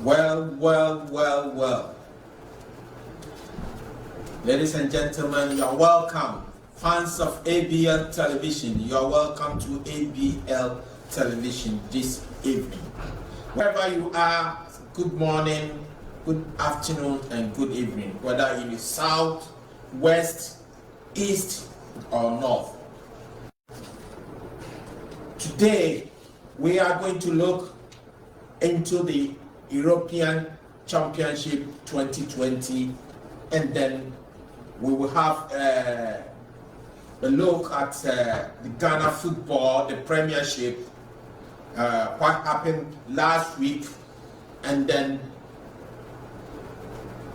Well. Ladies and gentlemen, you are welcome. Fans of ABL Television, you are welcome to ABL Television this evening. Wherever you are, good morning, good afternoon, and good evening. Whether in the south, west, east, or north. Today, we are going to look into the European Championship 2020, and then we will have a look at the Ghana football, the Premiership, what happened last week, and then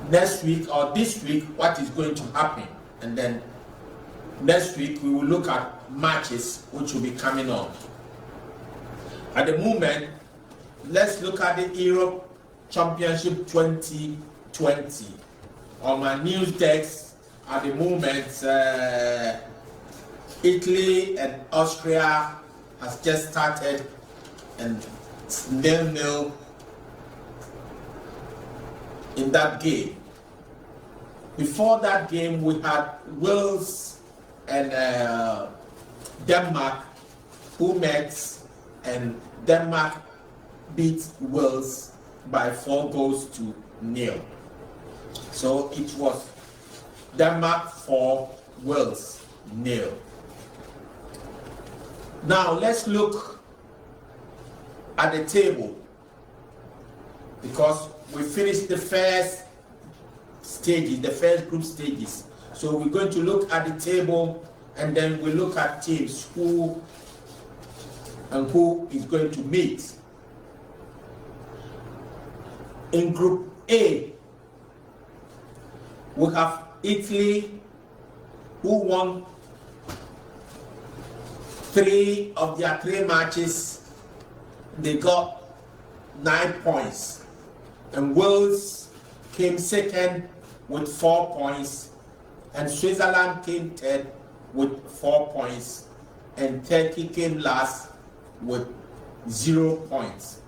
next week or this week, what is going to happen. And then next week, we will look at matches which will be coming on. At the moment, let's look at the Europe Championship 2020. On my news desk at the moment, Italy and Austria has just started, and it's 0-0 in that game. Before that game, we had Wales and Denmark, who met, and Denmark beat Wales by 4-0. So it was Denmark 4, Wales 0. Now let's look at the table, because we finished the first stages, the first group stages. So we're going to look at the table, and then we look at teams who is going to meet. In Group A, we have Italy, who won 3 of their 3 matches. They got 9 points. And Wales came second with 4 points. And Switzerland came third with 4 points. And Turkey came last with 0 points.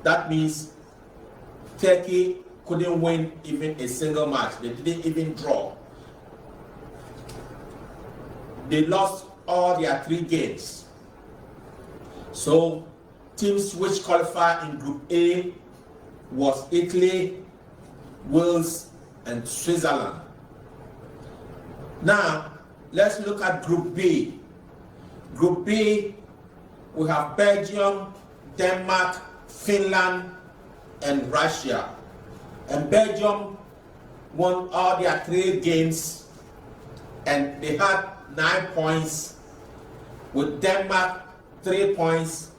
That means Turkey couldn't win even a single match. They didn't even draw. They lost all their 3 games. So teams which qualify in Group A was Italy, Wales, and Switzerland. Now let's look at Group B. Group B, we have Belgium, Denmark, Finland, and Russia. And Belgium won all their 3 games, and they had 9 points, with Denmark 3 points,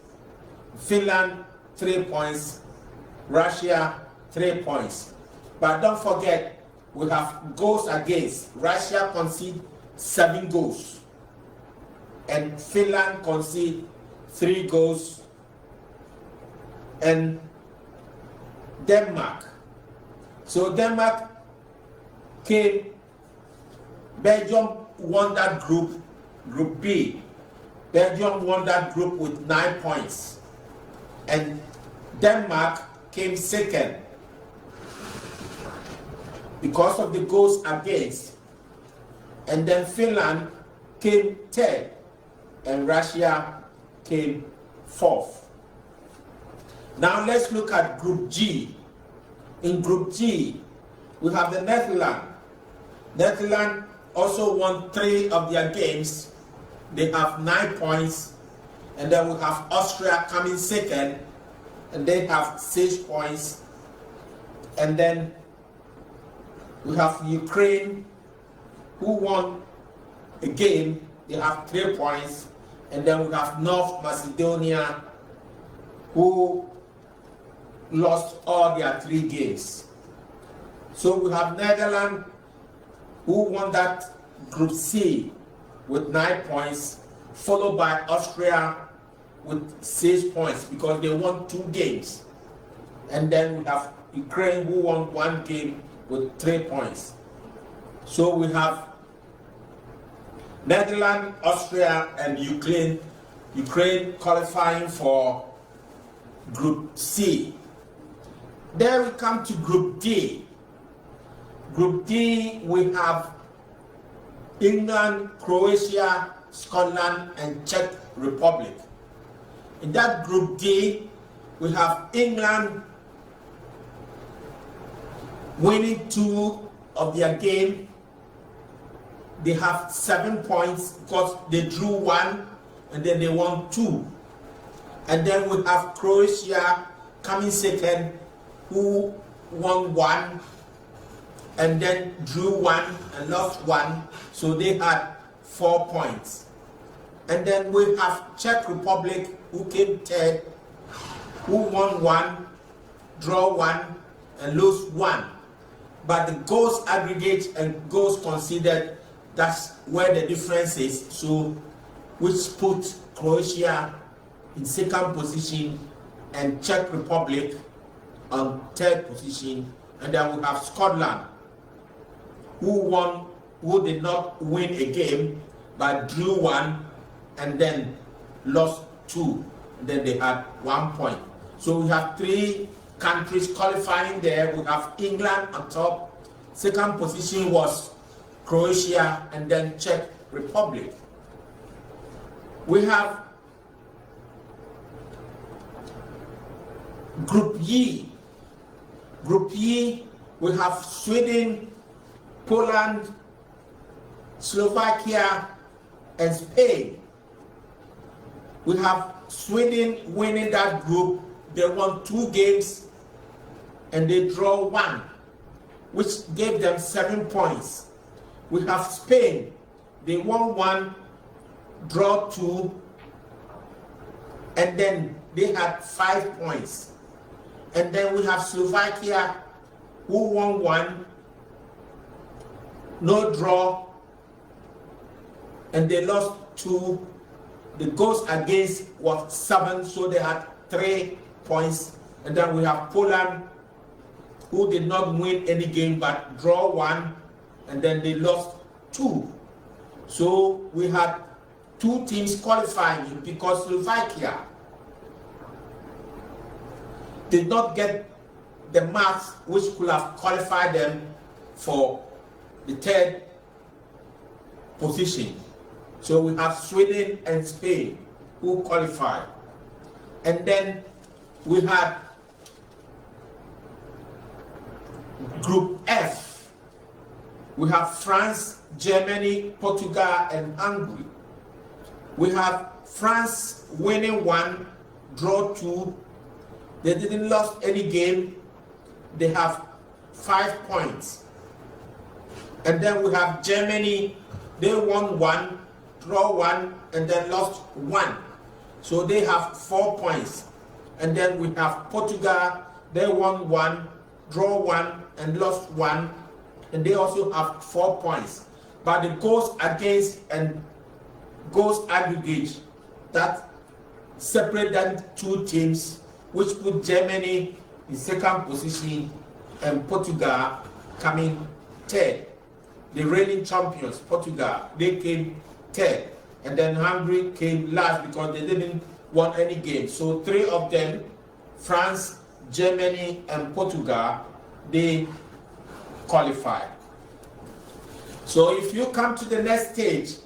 Finland 3 points, Russia 3 points. But don't forget, we have goals against. Russia conceded 7 goals, and Finland conceded 3 goals, and Denmark. So Denmark came, Belgium won that group, Group B. Belgium won that group with 9 points. And Denmark came second because of the goals against. And then Finland came third, and Russia came fourth. Now let's look at Group G. In Group G, we have the Netherlands. Netherlands also won 3 of their games. They have 9 points. And then we have Austria coming second, and they have 6 points. And then we have Ukraine, who won a game. They have 3 points. And then we have North Macedonia, who lost all their 3 games. So we have Netherlands, who won that Group C with 9 points, followed by Austria with 6 points because they won 2 games. And then we have Ukraine, who won 1 game with 3 points. So we have Netherlands, Austria, and Ukraine qualifying for Group C. Then we come to Group D. Group D, we have England, Croatia, Scotland, and Czech Republic. In that Group D, we have England winning 2 of their game. They have 7 points because they drew 1 and then they won 2. And then we have Croatia coming second, who won 1 and then drew 1 and lost 1. So they had 4 points. And then we have Czech Republic, who came third, who won 1, draw 1, and lose 1. But the goals aggregate and goals conceded, that's where the difference is. So, which put Croatia in second position and Czech Republic on third position. And then we have Scotland, who did not win a game, but drew 1 and then lost 2. And then they had 1 point. So we have 3 countries qualifying there. We have England on top. Second position was Croatia and then Czech Republic. We have Group E. Group E, we have Sweden, Poland, Slovakia, and Spain. We have Sweden winning that group. They won 2 games and they draw 1, which gave them 7 points. We have Spain. They won 1, draw 2, and then they had 5 points. And then we have Slovakia, who won 1, no draw, and they lost 2. The goals against was 7, so they had 3 points. And then we have Poland, who did not win any game but draw 1, and then they lost 2. So we had 2 teams qualifying because Slovakia did not get the marks which could have qualified them for the third position. So we have Sweden and Spain who qualified. And then we had Group F. We have France, Germany, Portugal, and Hungary. We have France winning 1, draw 2. They didn't lose any game. They have 5 points. And then we have Germany. They won 1, draw 1, and then lost 1. So they have 4 points. And then we have Portugal. They won 1, draw 1, and lost 1. And they also have 4 points. But the goals against and goals aggregate, that separate them 2 teams, which put Germany in second position and Portugal coming third. The reigning champions, Portugal, they came third. And then Hungary came last because they didn't win any game. So 3 of them, France, Germany, and Portugal, they qualified. So if you come to the next stage,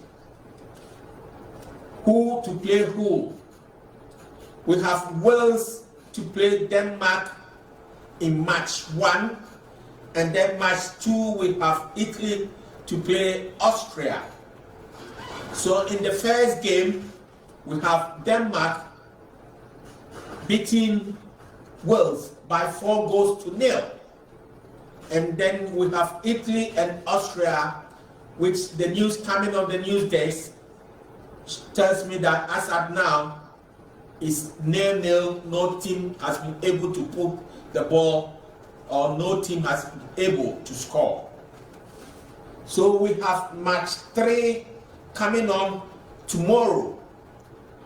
who to play who? We have Wales to play Denmark in match 1, and then match 2 we have Italy to play Austria. So in the first game we have Denmark beating Wales by 4 goals to 0. And then we have Italy and Austria, which the news coming on the news desk tells me that as at now is 0-0. No team has been able to put the ball, or no team has been able to score. So we have match 3 coming on tomorrow.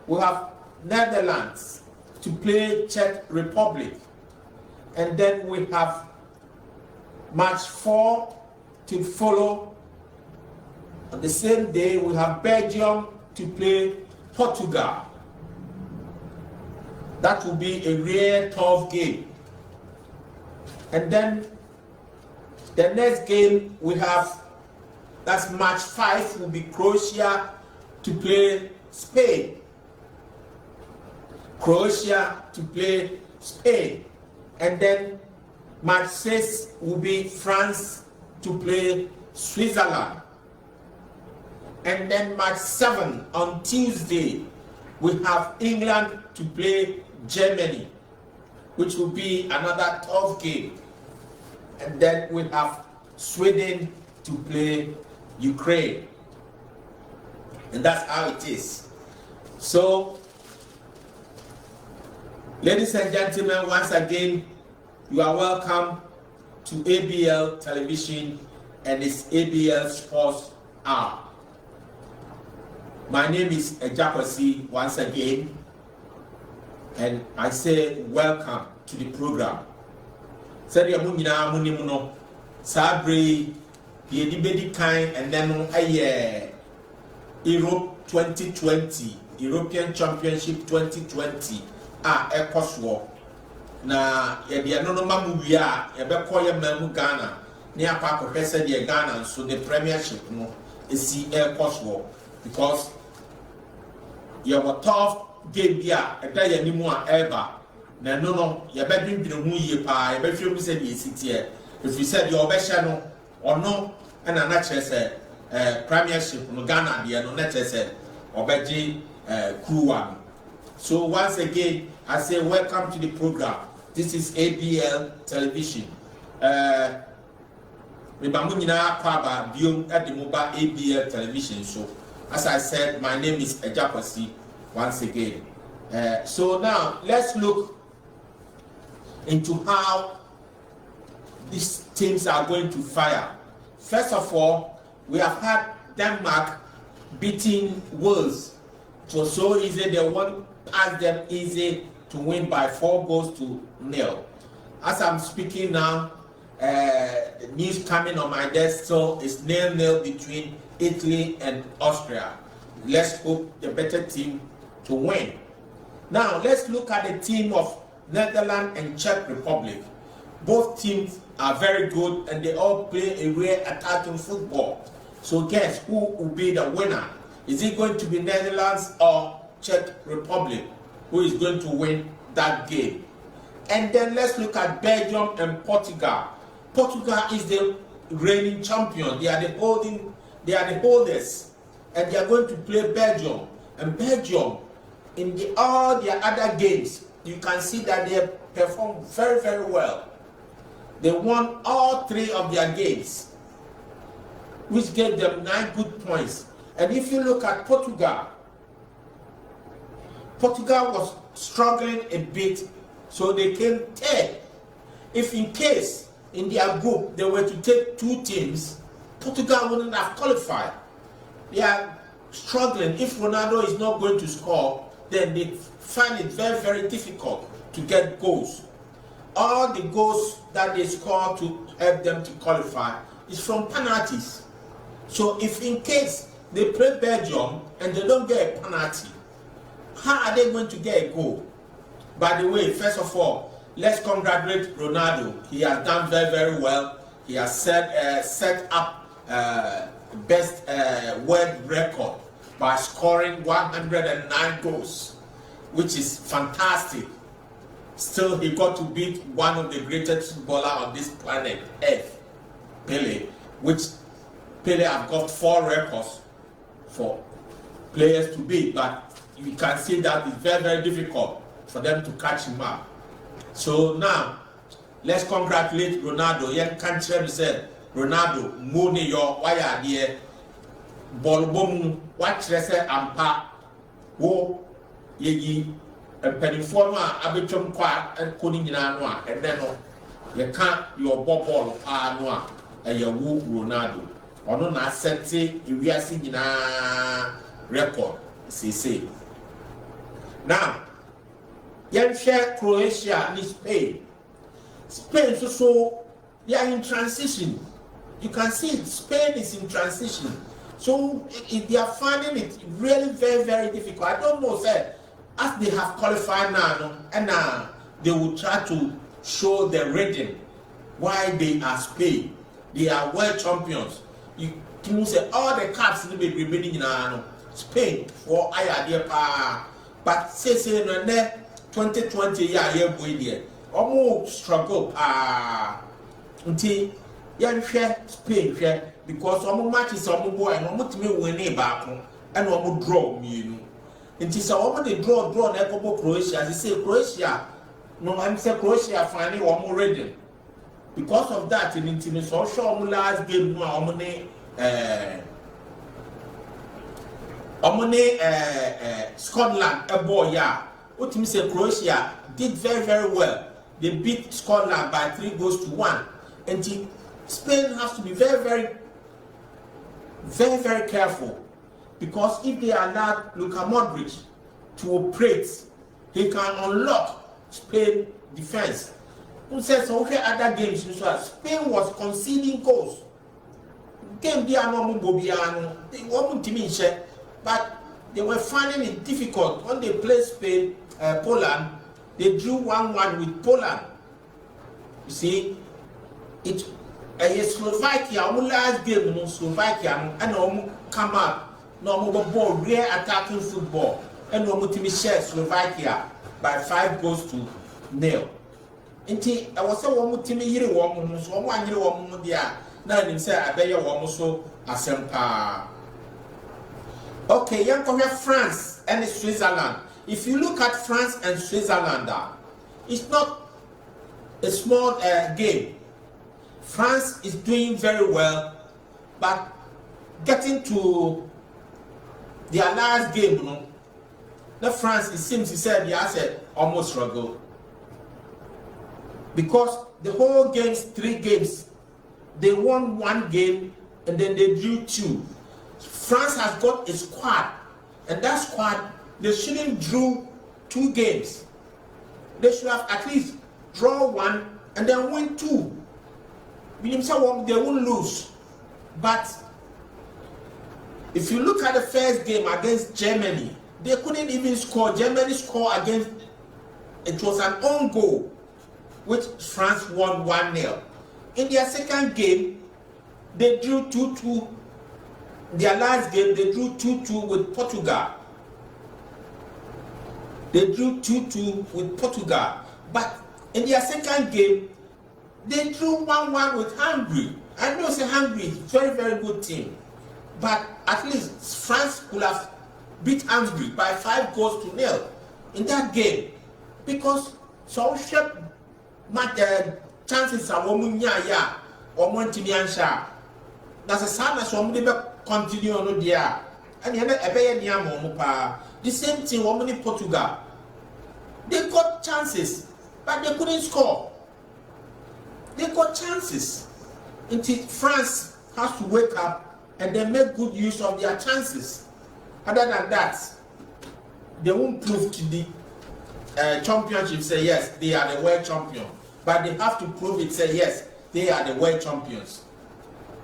We have Netherlands to play Czech Republic, and then we have match 4 to follow. On the same day we have Belgium to play Portugal. That will be a real tough game. And then the next game we have, that's match 5, will be Croatia to play Spain. Croatia to play Spain. And then match 6 will be France to play Switzerland. And then match 7 on Tuesday, we have England to play Germany, which will be another tough game. And then we have Sweden to play Ukraine. And that's how it is. So, ladies and gentlemen, once again, you are welcome to ABL Television and its Abl Sports Hour. My name is EGYA KWESI once again, and I say welcome to the program. Sadia munina munimuno sabre ye dibedi kind and then Europe 2020 European Championship 2020 ekoswo na ye de no mamu wi a ye be koye mamu Ghana ne apa ko hwese de Ghana so the premiership no esi ekoswo because you have a tough game here and then you need more ever. No, you better be the who you pay, you better be said you sit here. If you said your best channel or no, and a natural said, premiership, no Ghana, the no natural said, or better crew one. So once again, I say welcome to the program. This is ABL Television. Remember, Papa, Bium at the mobile ABL Television. So, as I said, my name is EGYA KWESI once again. So now let's look into how these teams are going to fire. First of all, we have had Denmark beating Wales. It was so easy, they won past them easy to win by 4-0. As I'm speaking now, the news coming on my desk, so it's 0-0 between Italy and Austria. Let's hope the better team to win. Now let's look at the team of Netherlands and Czech Republic. Both teams are very good and they all play a rare attacking football. So guess who will be the winner? Is it going to be Netherlands or Czech Republic who is going to win that game? And then let's look at Belgium and Portugal. Portugal is the reigning champion. They are the holders, and they are going to play Belgium. And Belgium, in all their other games, you can see that they performed very, very well. They won all 3 of their games, which gave them 9 good points. And if you look at Portugal, Portugal was struggling a bit, so they came 10th. If in case in their group they were to take 2 teams, Portugal wouldn't have qualified. They are struggling. If Ronaldo is not going to score, then they find it very, very difficult to get goals. All the goals that they score to help them to qualify is from penalties. So if in case they play Belgium and they don't get a penalty, how are they going to get a goal? By the way, first of all, let's congratulate Ronaldo. He has done very, very well. He has set up best world record by scoring 109 goals, which is fantastic. Still, he got to beat one of the greatest footballers on this planet, Earth, Pele, which Pele have got 4 records for players to beat, but you can see that it's very, very difficult for them to catch him up. So now, let's congratulate Ronaldo. Yen country said, Ronaldo, money your wire dear, Bolbom, what say ampa, wo ye a pennyforma, abitum qua, and cooling in anwa, and then you can't your bobble noa, and your woo Ronaldo. Or no, not sensei, if we are singing a record, say. Now, yen share Croatia and Spain. Spain, so they are in transition. You can see Spain is in transition. So they are finding it really very, very difficult. I don't know, sir, as they have qualified now, and they will try to show the rhythm why they are Spain. They are world champions. You can say all the cups in the beginning in Spain for Ayade Pa. But say no 2020 year boy there. Almost struggle until young share Spain share because some matches some boy and almost me win back and almost draw me. Until some they draw na couple Croatia. They say Croatia. No, I'm saying Croatia finally one more ready. Because of that, in intimate social last game, Scotland, a boy, yeah. What you say, Croatia did very, very well. They beat Scotland by 3-1. And Spain has to be very, very, very, very careful. Because if they allow Luka Modric to operate, he can unlock Spain defense. Who says okay other games Spain was conceding goals. Game they want to mean but they were finding it difficult when they played Spain, Poland. They drew 1-1 with Poland. You see, it Slovakia last game Slovakia and come up no ball real attacking football and no team share Slovakia by 5-0. Inti I was a woman to me here, woman, so 1 year woman, dear. Now, him say, I bet you woman so asempa. Okay, young France and Switzerland. If you look at France and Switzerland, it's not a small game. France is doing very well, but getting to their last game, the France, it seems he said, almost struggle. Because the whole games, 3 games, they won 1 game and then they drew 2. France has got a squad, and that squad, they shouldn't drew 2 games. They should have at least draw 1 and then win 2. They won't lose. But if you look at the first game against Germany, they couldn't even score. Germany scored against, it was an own goal, which France won 1-0. In their second game, they drew 2-2. Their last game, they drew 2-2 with Portugal. They drew 2-2 with Portugal. But in their second game, they drew 1-1 with Hungary. I know it's Hungary, very, very good team. But at least France could have beat Hungary by 5-0 in that game. Because social chances are woman or Montimiansha. That's a son as one continue on the and you have the same thing woman in Portugal. They got chances, but they couldn't score. They got chances. Until France has to wake up and then make good use of their chances. Other than that, they won't prove to the championship say yes, they are the world champion. But they have to prove it, say yes, they are the world champions.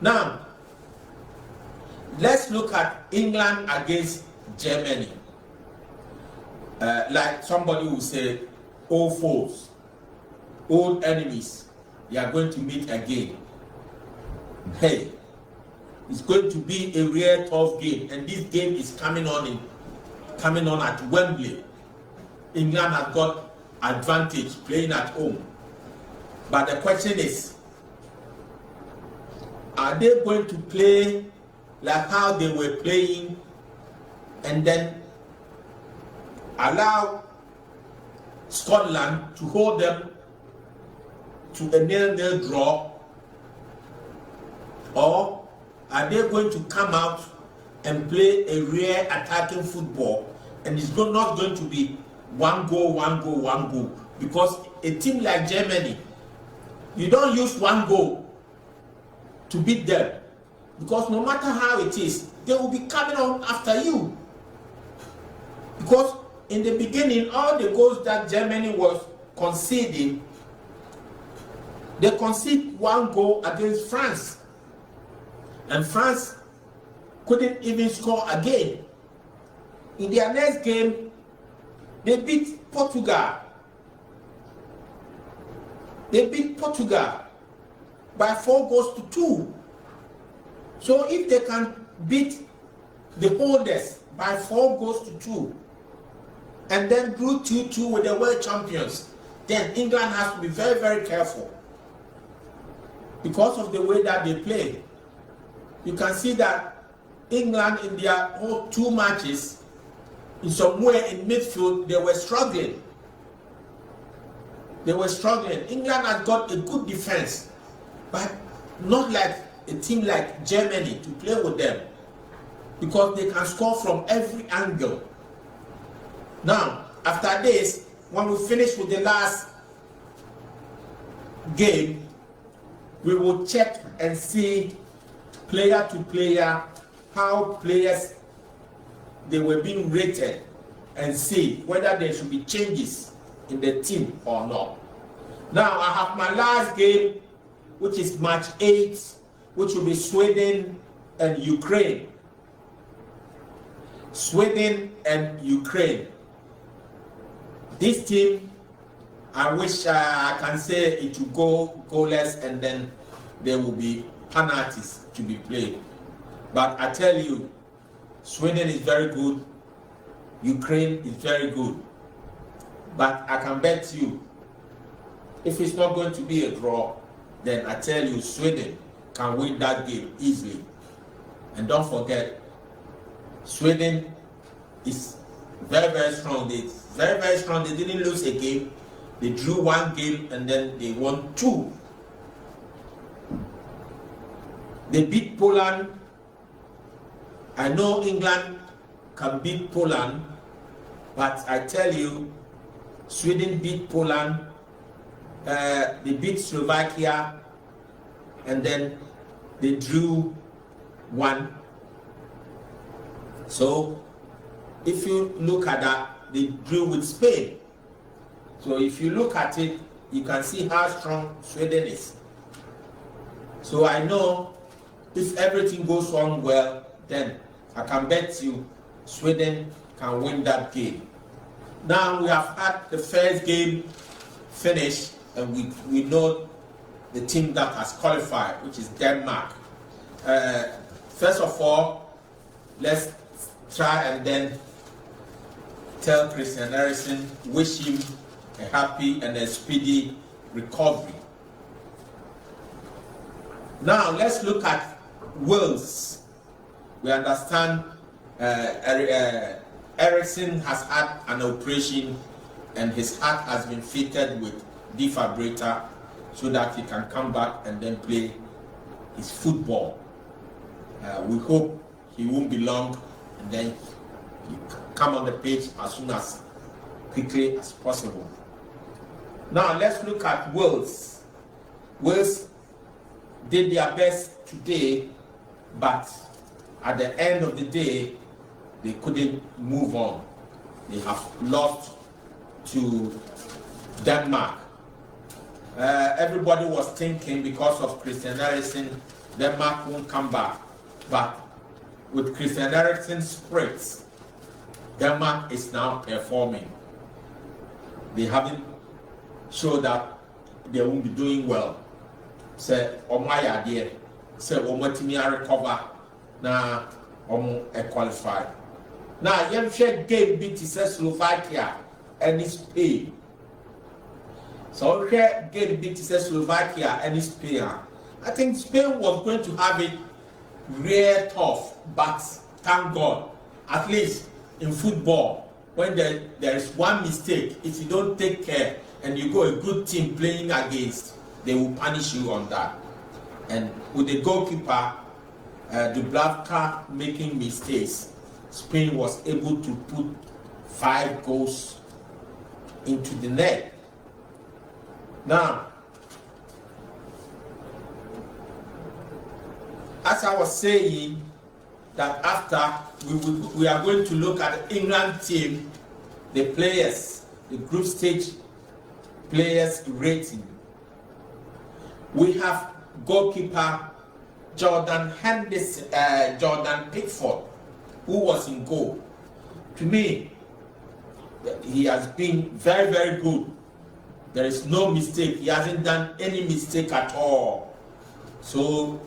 Now, let's look at England against Germany. Like somebody will say, old foes, old enemies, they are going to meet again. Hey, it's going to be a real tough game, and this game is coming on at Wembley. England has got advantage playing at home. But the question is, are they going to play like how they were playing and then allow Scotland to hold them to a 0-0 draw? Or are they going to come out and play a real attacking football, and it's not going to be 1 goal, 1 goal, 1 goal? Because a team like Germany, you don't use 1 goal to beat them, because no matter how it is, they will be coming on after you. Because in the beginning, all the goals that Germany was conceding, they conceded 1 goal against France, and France couldn't even score again. In their next game, they beat Portugal. They beat Portugal by 4 goals to 2. So if they can beat the holders by 4 goals to 2 and then drew 2-2 with the world champions, then England has to be very, very careful because of the way that they play. You can see that England in their whole 2 matches, in somewhere in midfield, they were struggling. England has got a good defense, but not like a team like Germany to play with them, because they can score from every angle. Now, after this, when we finish with the last game, we will check and see player to player how players they were being rated and see whether there should be changes in the team or not. Now I have my last game, which is match 8, which will be Sweden and Ukraine. Sweden and Ukraine. This team, I wish I can say it will go goalless and then there will be penalties to be played. But I tell you, Sweden is very good, Ukraine is very good. But I can bet you, if it's not going to be a draw, then I tell you, Sweden can win that game easily. And don't forget, Sweden is very, very strong. Very, very strong. They didn't lose a game. They drew 1 game and then they won 2. They beat Poland. I know England can beat Poland, but I tell you, Sweden beat Poland, they beat Slovakia, and then they drew 1. So, if you look at that, they drew with Spain. So if you look at it, you can see how strong Sweden is. So I know if everything goes on well, then I can bet you Sweden can win that game. Now we have had the first game finished, and we know the team that has qualified, which is Denmark. First of all, let's try and then tell Christian Eriksen, wish him a happy and a speedy recovery. Now let's look at Wales. We understand Eriksen has had an operation and his heart has been fitted with defibrillator so that he can come back and then play his football. We hope he won't be long and then he come on the pitch as soon as quickly as possible. Now let's look at Wales. Wales did their best today, but at the end of the day, they couldn't move on. They have lost to Denmark. Everybody was thinking because of Christian Eriksen, Denmark won't come back. But with Christian Eriksen's sprints, Denmark is now performing. They haven't shown that they won't be doing well. Say, Omaya dear, say, Omotimia recover, now qualify. Now, you share game beat Slovakia and Spain. So, share game beat Slovakia and Spain. I think Spain was going to have it real tough, but thank God, at least in football, when there is one mistake, if you don't take care and you go a good team playing against, they will punish you on that. And with the goalkeeper, Dubravka making mistakes, Spain was able to put 5 goals into the net. Now, as I was saying, that after we are going to look at the England team, the players, the group stage players rating. We have goalkeeper Jordan Pickford, who was in goal. To me, he has been very, very good. There is no mistake. He hasn't done any mistake at all. So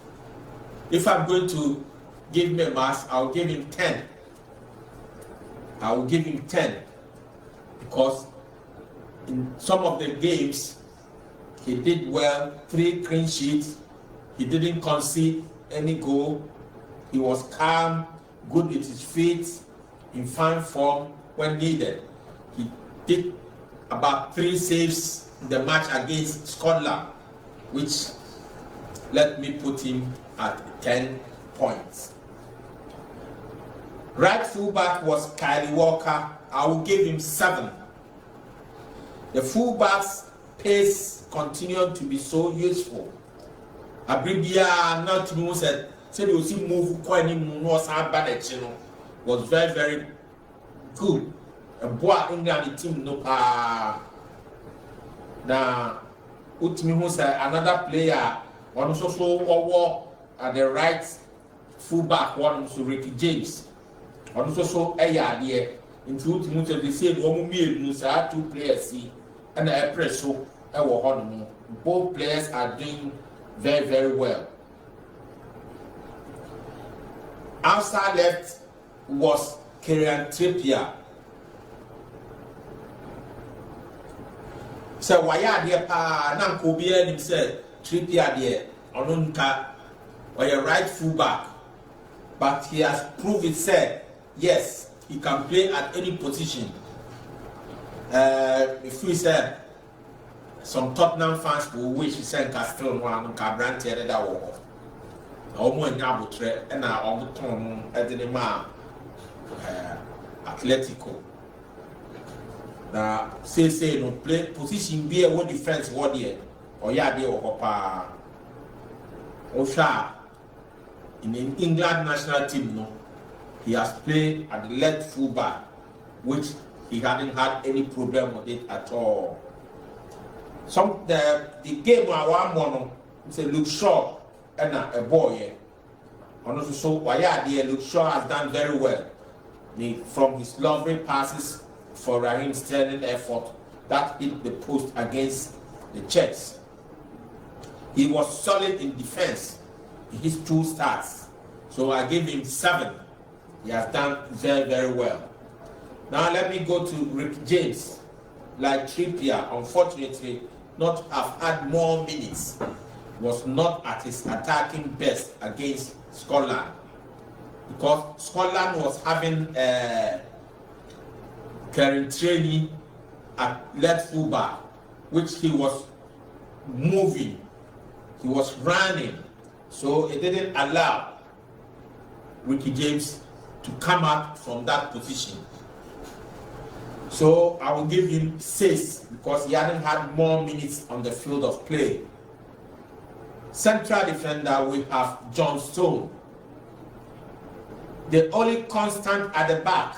if I'm going to give him a marks, I'll give him 10. I will give him 10 because in some of the games he did well, 3 clean sheets, he didn't concede any goal, he was calm, good with his feet, in fine form when needed. He did about 3 saves in the match against Scotland, which let me put him at 10 points. Right fullback was Kylie Walker. I will give him 7. The fullback's pace continued to be so useful. Abribia not to said you see move quite was very, very good. A boy England team no now Utimi said another player one also at the right fullback one to Ricky James. Also there include the same 2 players and a press so both players are doing very, very well. Outside left was Kieran Trippier. So why are there nan Kobe himself Trippier there Onunka or a right fullback, but he has proved itself. Yes, he can play at any position. If we said some Tottenham fans will wish he said Castle one Cabran Terra that war. Almost Nabutre and our own Tom Edinema Atletico. Now, say no play position be a one defense warrior or Yadi or Papa Osha in the England national team. No, he has played at the left fullback, which he hadn't had any problem with it at all. The game I want to look short and a boy. And also, so Luke Shaw has done very well. From his lovely passes for Raheem Sterling effort that hit the post against the Czechs. He was solid in defense in his 2 starts. So I give him 7. He has done very, very well. Now let me go to Rick James. Like Trippier, unfortunately, not have had more minutes. Was not at his attacking best against Scotland. Because Scotland was having Kieran Trippier at left fullback, which he was moving, he was running, so it didn't allow Ricky James to come up from that position. So I will give him 6 because he hadn't had more minutes on the field of play. Central defender we have John Stone, the only constant at the back.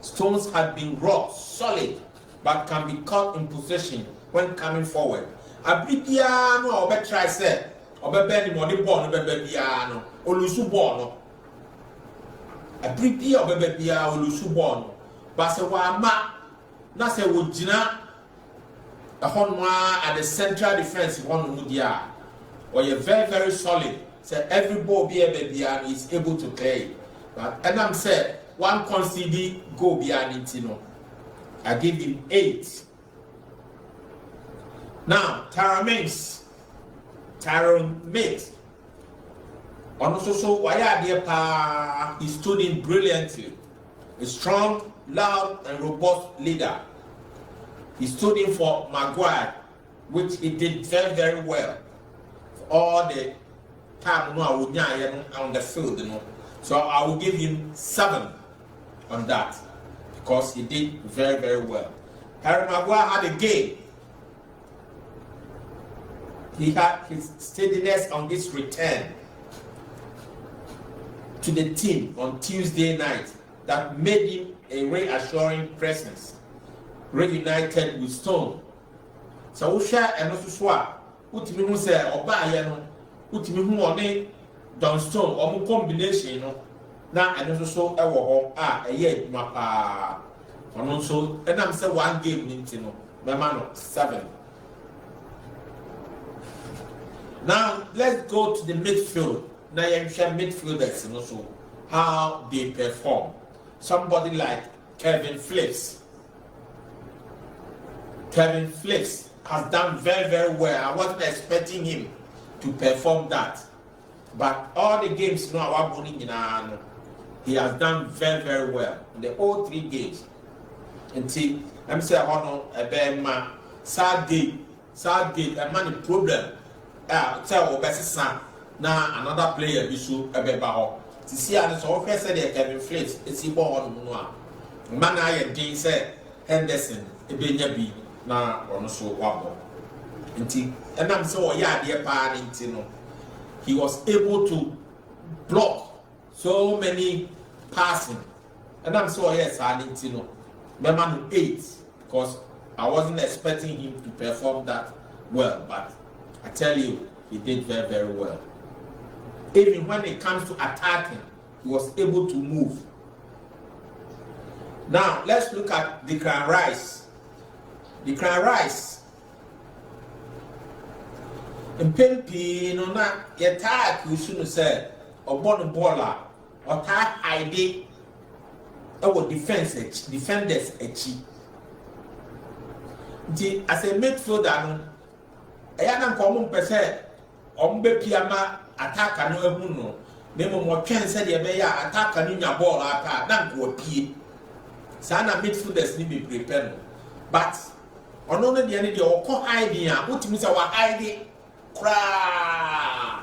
Stones had been rock solid, but can be caught in possession when coming forward. Abibia no obe try say obe bend mo the ball no be bia no olusu ball no. Abibia obe bia olusu ball no. But se wa ma na se wo gina at the central defense one mu dia. Or you're very, very solid. So every ball be is able to play. But and I'm said one concede go beyond it, I give him 8. Now Tyrone Mings. Also, why are there? He stood in brilliantly. A strong, loud, and robust leader. He stood in for Maguire, which he did very, very well. All the time on the field, So I will give him 7 on that because he did very, very well. Harry Maguire had a game. He had his steadiness on this return to the team on Tuesday night that made him a reassuring presence. Reunited with Stone. So we share and also swap. Utimi hu say obaye no utimi hu one John Stone omo combination no na eno so e wo ho eye adwuma pa ono so enam say one game nti no be ma no 7. Now let's go to the midfield. Now you share midfielders and also how they perform. Somebody like Kevin Phillips. Kevin Phillips has done very, very well. I wasn't expecting him to perform that. But all the games now, he has done very, very well in the all 3 games. Until I'm saying, Southgate, a man problem. Tell Obesisa now another player issue a beba. To see an officer there, Kevin Phillips, it's a ball on man. I again said Henderson, a Benjabi, now on so wabble. And I'm so yeah, dear parent, he was able to block so many passing. And I'm so yes, I need to know. Remember 8 because I wasn't expecting him to perform that well, but I tell you, he did very, very well. Even when it comes to attacking, he was able to move. Now, let's look at Declan Rice. Declan Rice. In Pimpi, no, not your tag, we shouldn't say, or born baller, or tag ID, or defenders, as a midfielder, I am common per se, Ombe Piama, attack and no muno. Nemo more can say the Abaya attack and in your ball, attack, not go P. Sana midfielders need be prepared. But on only the end of your idea, what means our idea cry.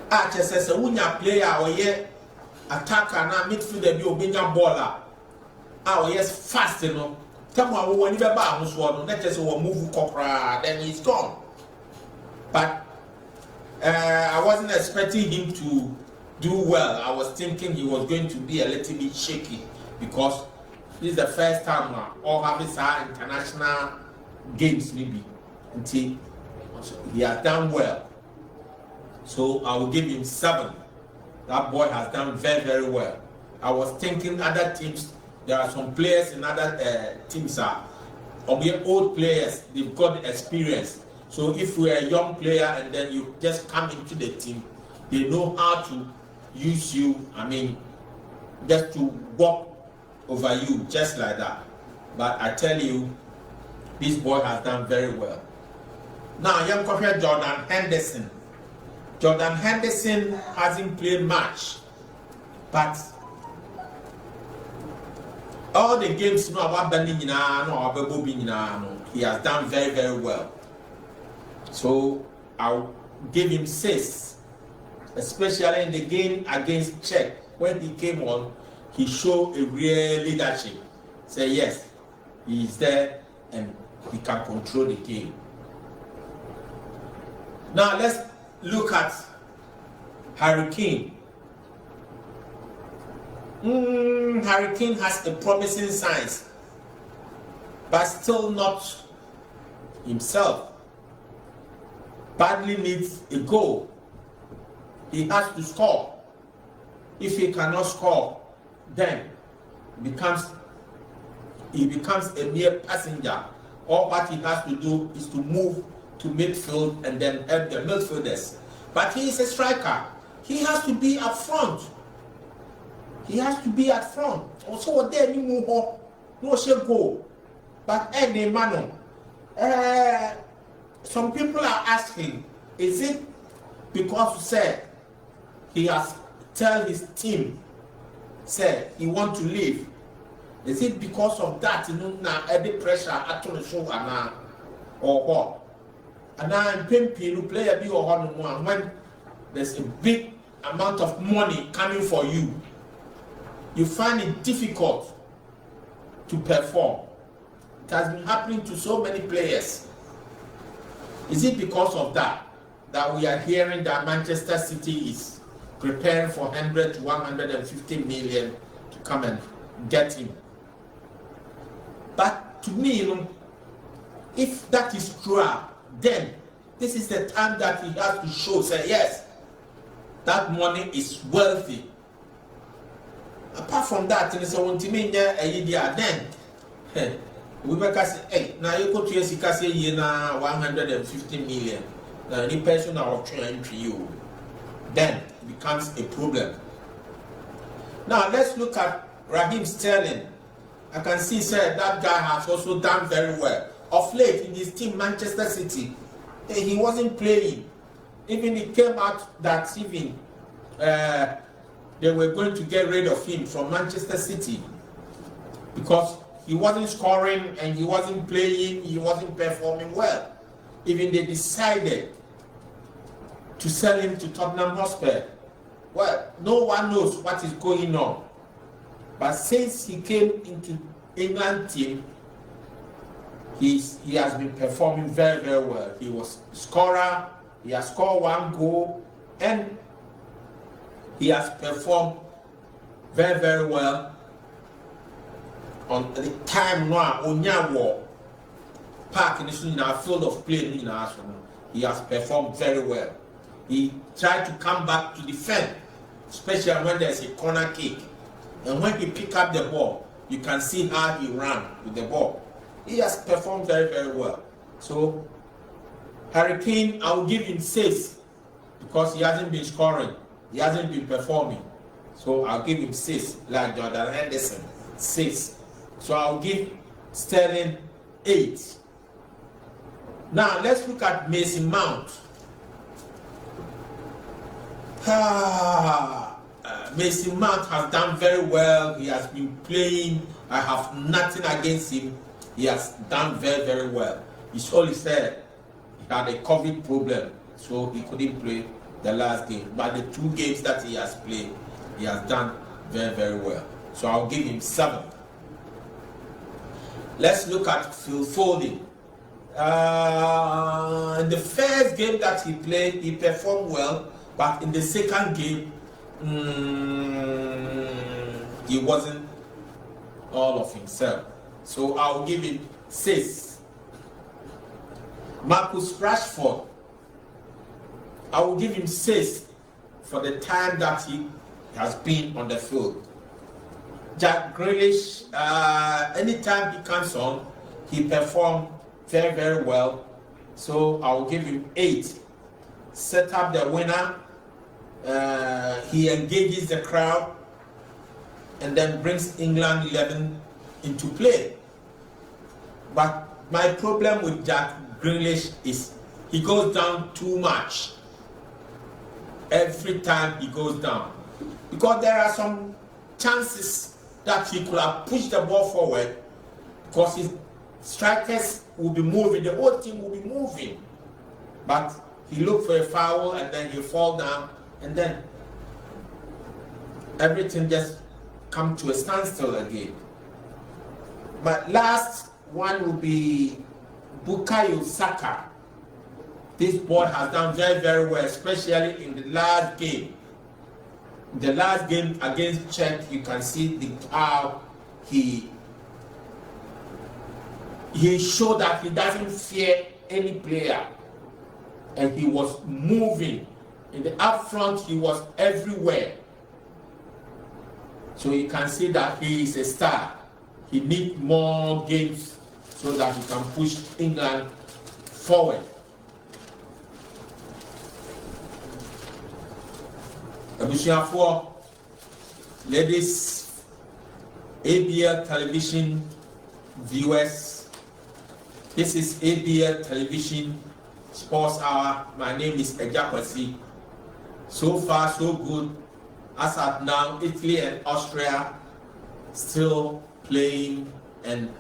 Ah, just as a winner player or yet attacker and midfielder be obeying your baller. Ah, yes, fast enough. Come on, when you buy one, let us move Copra, then he's gone. But I wasn't expecting him to do well. I was thinking he was going to be a little bit shaky because this is the first time all having our international games maybe until he has done well. So I will give him 7. That boy has done very, very well. I was thinking other teams. There are some players in other teams are old players. They've got experience. So if we're a young player and then you just come into the team, they know how to use you. I mean, just to walk over you, just like that. But I tell you, this boy has done very well. Now, young coach Jordan Henderson. Jordan Henderson hasn't played much, but all the games he has done very, very well. So I'll give him 6, especially in the game against Czech. When he came on, he showed a real leadership. Say yes, he is there and he can control the game. Now let's look at Harry Kane. Harry Kane has a promising signs, but still not himself. Badly needs a goal. He has to score. If he cannot score, then he becomes a mere passenger. All what he has to do is to move to midfield and then help the midfielders. But he is a striker. He has to be up front. He has to be at front. Also, there you move on. No shall go. But any man, some people are asking, is it because say he has tell his team say he want to leave? Is it because of that? You know, now every pressure at the show or what? And now in Pimpi, player be or one when there's a big amount of money coming for you, you find it difficult to perform. It has been happening to so many players. Is it because of that we are hearing that Manchester City is preparing for 100 to 150 million to come and get him? But to me, you know, if that is true, then this is the time that he has to show, say yes, that money is wealthy. Apart from that, it's a then we make us say, hey, now you go to your 150 million. any person or entry you, then it becomes a problem. Now let's look at Raheem Sterling. I can see, sir, that guy has also done very well. Of late in his team, Manchester City, he wasn't playing. Even it came out that even they were going to get rid of him from Manchester City because he wasn't scoring and he wasn't playing, he wasn't performing well. Even they decided to sell him to Tottenham Hotspur. Well, no one knows what is going on. But since he came into England team, he has been performing very, very well. He was a scorer, he has scored 1 goal, and he has performed very, very well on the time now Onyawo Park in the field of play in Arsenal. He has performed very well. He tried to come back to defend, especially when there's a corner kick. And when he pick up the ball, you can see how he ran with the ball. He has performed very, very well. So Harry Kane, I will give him 6 because he hasn't been scoring. He hasn't been performing. So I'll give him 6, like Jordan Henderson, 6. So I'll give Sterling 8. Now let's look at Mason Mount. Mason Mount has done very well. He has been playing. I have nothing against him. He has done very, very well. It's only said he had a COVID problem, so he couldn't play the last game. But the 2 games that he has played, he has done very, very well. So I'll give him 7. Let's look at Phil Foden. In the first game that he played, he performed well, but in the second game, he wasn't all of himself. So I'll give him 6. Marcus Rashford, I will give him 6 for the time that he has been on the field. Jack Grealish, anytime he comes on, he performed very, very well. So I will give him 8. Set up the winner. He engages the crowd and then brings England 11 into play. But my problem with Jack Grealish is he goes down too much. Every time he goes down. Because there are some chances that he could have pushed the ball forward because his strikers will be moving, the whole team will be moving. But he looked for a foul and then he fall down and then everything just come to a standstill again. But last one will be Bukayo Saka. This boy has done very, very well, especially in the last game. The last game against Czech, you can see how he showed that he doesn't fear any player. And he was moving. In the up front, he was everywhere. So you can see that he is a star. He needs more games so that he can push England forward. Abusiafo, ladies, ABL television viewers, this is ABL television sports hour. My name is EGYA KWESI. So far so good. As at now, Italy and Austria still playing, and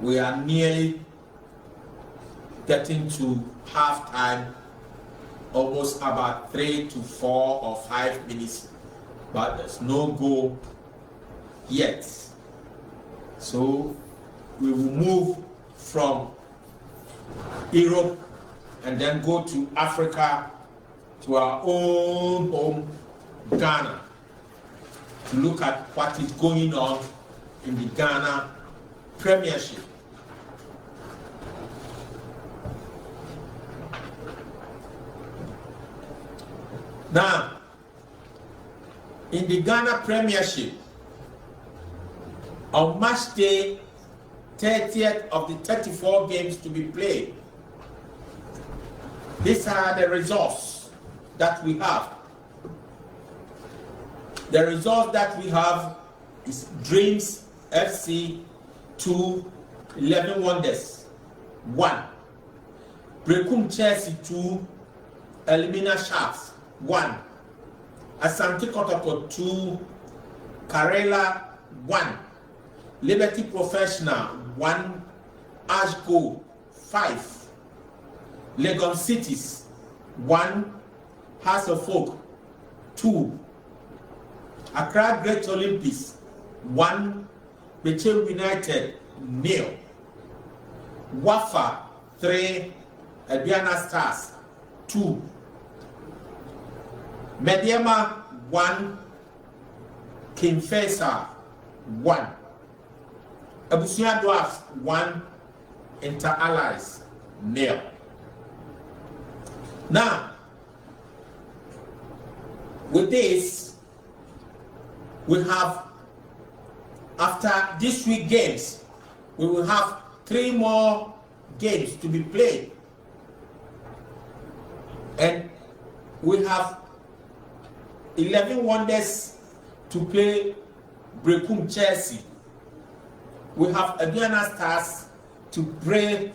we are nearly getting to half time. Almost about 3 to 4 or 5 minutes, but there's no goal yet. So we will move from Europe and then go to Africa, to our own home, Ghana, to look at what is going on in the Ghana Premiership. Now, in the Ghana Premiership, on match day 30th of the 34 games to be played, These are the results that we have. The result that we have is Dreams FC 2, 11 Wonders 1. Brekum Chelsea 2, Elimina Sharks 1. Asante Kotoko 2, Karela 1. Liberty Professional 1, Ash Gold 5. Legon Cities 1, House of Folk 2. Accra Great Olympics 1, Bechem United 0. Wafa 3, Aduana Stars 2. Mediama 1, Kinfesa 1. Abusia Dwarfs 1, Inter Allies 0. Now, with this, we have, after this week games, we will have 3 more games to be played. And we have 11 Wonders to play Brekum Chelsea. We have Aduana Stars to play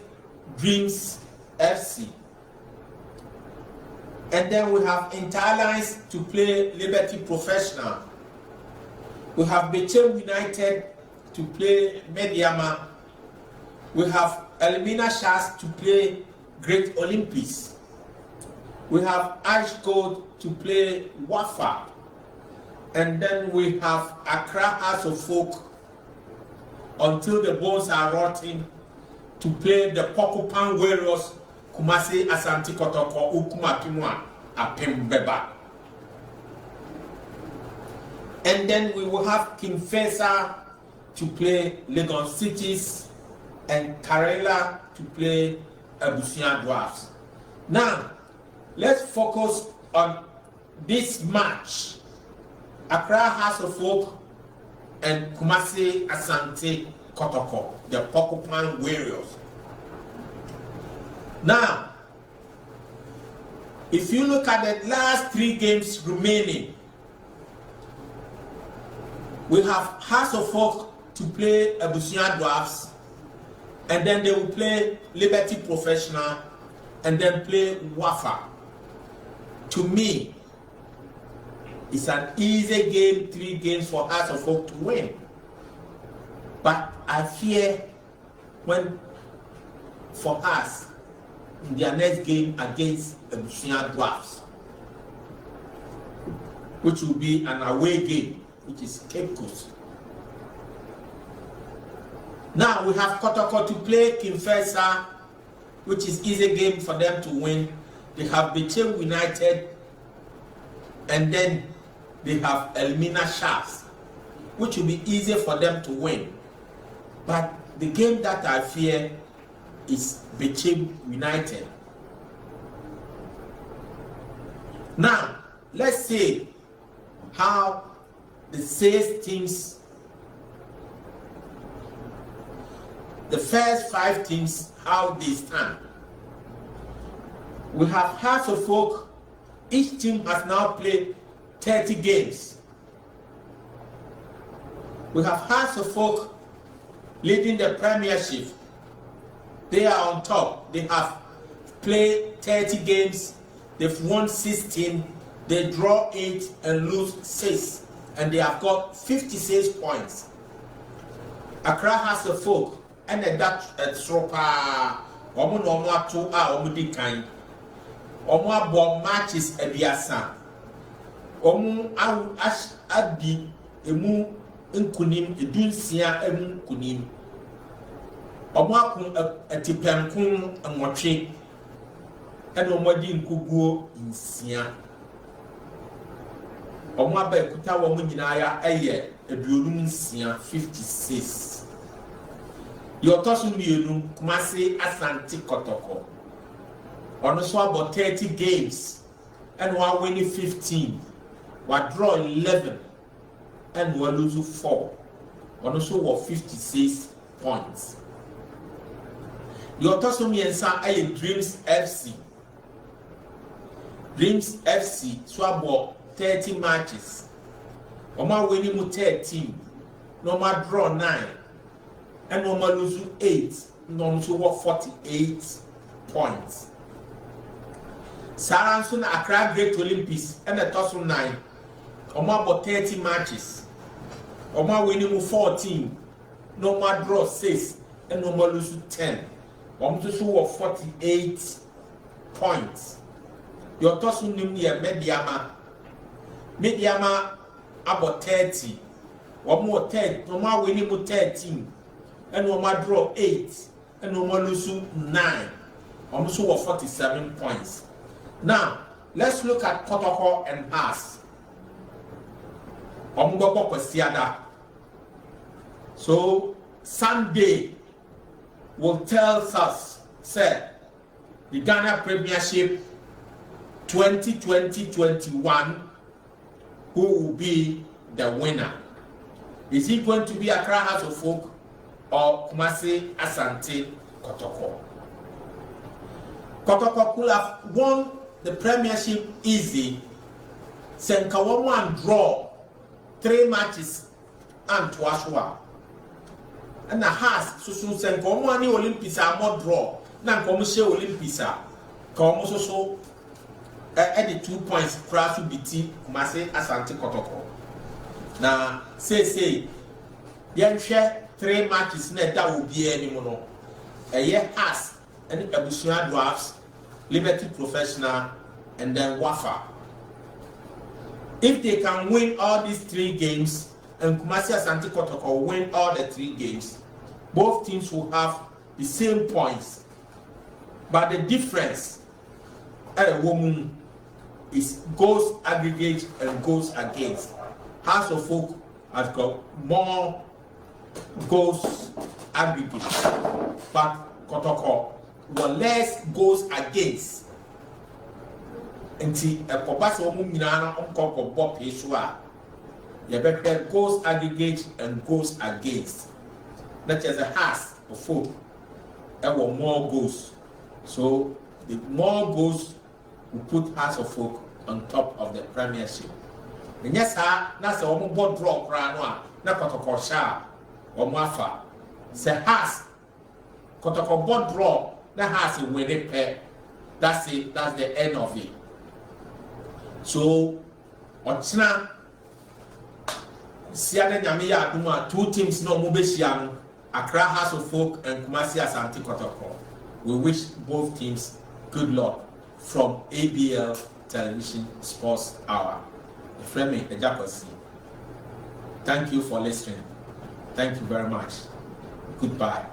Dreams FC. And then we have Interlines to play Liberty Professional. We have Bechem United to play Mediama. We have Elimina Sharks to play Great Olympics. We have Ash Gold to play Wafa. And then we have Accra House of Folk until the bones are rotting to play the Pokupan Warriors Kumasi Asante Kotoko Ukuma Pimwa Apim Beba. And then we will have Kinfesa to play Legon Cities and Karela to play Abusia Dwarfs. Now, let's focus on this match. Accra House of Folk and Kumasi Asante Kotoko, the Pokupan Warriors. Now, if you look at the last 3 games remaining, we have House of Folk to play Abusia Dwarfs, and then they will play Liberty Professional, and then play Wafa. To me, it's an easy game, 3 games for House of Folk to win. But I fear when, for us, in their next game against Abusia Dwarfs, which will be an away game, which is Cape Coast. Now we have Kotoko to play Kinfesa, which is easy game for them to win. They have Bechem United, and then they have Elimina Sharks, which will be easy for them to win. But the game that I fear is Bechem United. Now, let's see how the 6 teams, the first 5 teams, how they stand. We have House of Folk. Each team has now played 30 games. We have House of Folk leading the Premiership. They are on top. They have played 30 games. They've won 16. They draw 8 and lose 6. And they have got 56 points. Accra House of Folk and the Dutch at Sropa. Omo no mo ato a omo di kan. Omo abo matches Ediasa. Omo adi emu nkunim edunsia emu nkunim. Omo akun atipankun anwotwe. And omo di nkuguo nsia. Omo aba ekuta wo mo nyina ya eye eduonum nsia 56. Yotosu mienu Kumasi Asante Kotoko. Ono so about 30 games and one winning 15. One draw 11 and one lose 4. Ono so was 56 points. Yotosu miensa aye Dreams FC. Dreams FC so about 30 matches. Oma winning 13, normal draw 9, and normal lose 8, normal 48 points. Saransun Accra Great Olympics and the Tosso 9. Oma about 30 matches. Oma winning 14, normal draw 6, and normal lose 10. Oma 48 points. Your Tosso near Mediama about 30. One more 10, normal winning 13, and normal draw 8, and normal lose 9. Almost 47 points. Now, let's look at Kotoko and Haas. So, Sunday will tell us, say, the Ghana Premiership 2020-21, who will be the winner. Is it going to be Accra House of Folk or Kumasi Asante Kotoko? Kotoko could have won the Premiership easy. Senkawamu draw 3 matches and Twashwa. And the Haas, so Senkawamu and Olympics are more draw. Now, Commercial Olympics are so at the 2 points prior to BT Kumasi Asante Kotoko. Now, say, you share 3 matches, that will be any more. A year Haas and Abusia Drafts, Liberty Professional, and then Wafa. If they can win all these 3 games, and Kumasi Asante Kotoko win all the 3 games, both teams will have the same points. But the difference at a woman is goals aggregate and goals against. House of Folk has got more goals aggregate, but Kotoko were less goals against. Until a Pobasa Mumina Uncle Bob Yeshua, you better goals aggregate and goals against. That is a House of Folk. There were more goals. So the more goals we put House of Folk on top of the Premiership. And yes, that's a woman board draw cranoa, not Kotoko Sha or Mafa. Say House Kotoko board draw, that has a winning pair. That's it, that's the end of it. So Ochina Siana Yamiya Duma, 2 teams no Mubeshian, Accra House of Folk and Kumasi Asante Kotoko. We wish both teams good luck from ABL Television Sports Hour. Fremi EGYA. Thank you for listening. Thank you very much. Goodbye.